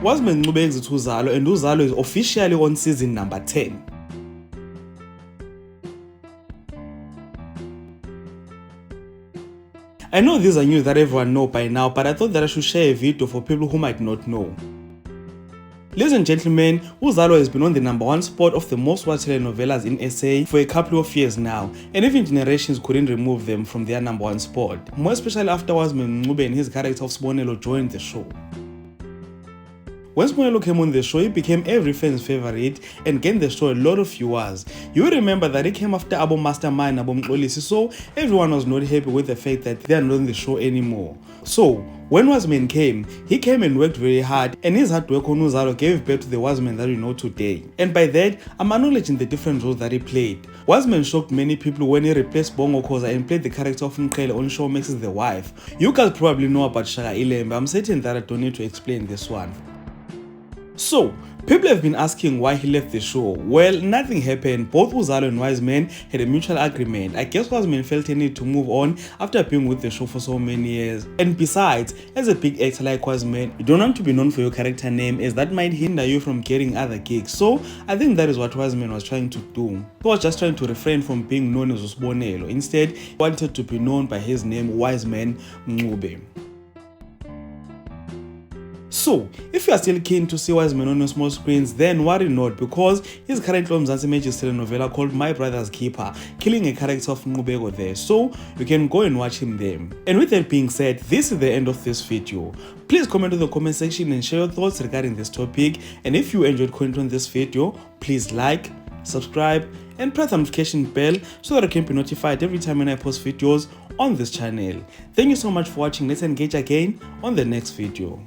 Wiseman Ncube exits UZalo, and UZalo is officially on season number 10. I know these are news that everyone knows by now, but I thought that I should share a video for people who might not know. Ladies and gentlemen, UZalo has been on the #1 spot of the most watched telenovelas in SA for a couple of years now, and even generations couldn't remove them from their #1 spot, more especially after Wiseman Ncube and his character of Sbonelo joined the show. When Sbonelo came on the show, he became every fan's favorite and gained the show a lot of viewers. You remember that he came after Abo Mastermind, Abo Mxolisi, so everyone was not happy with the fact that they are not on the show anymore. So, when Wiseman came, he came and worked very hard, and his hard work on UZalo gave birth to the Wiseman that we know today. And by that, I'm acknowledging the different roles that he played. Wiseman shocked many people when he replaced Bongo Khoza and played the character of Mqele on show Max's The Wife. You guys probably know about Shaka Ilembe. I'm certain that I don't need to explain this one. So, people have been asking why he left the show. Well, nothing happened. Both UZalo and Wiseman had a mutual agreement. I guess Wiseman felt a need to move on after being with the show for so many years. And besides, as a big actor like Wiseman, you don't want to be known for your character name, as that might hinder you from getting other gigs. So, I think that is what Wiseman was trying to do. He was just trying to refrain from being known as Sbonelo. Instead, he wanted to be known by his name, Wiseman Ncube. So, if you are still keen to see Wiseman on your small screens, then worry not, because he's currently on Mzansi Magic's telenovela called My Brother's Keeper, killing a character of Ncube there, so you can go and watch him there. And with that being said, this is the end of this video. Please comment in the comment section and share your thoughts regarding this topic, and if you enjoyed content on this video, please like, subscribe, and press the notification bell so that you can be notified every time when I post videos on this channel. Thank you so much for watching. Let's engage again on the next video.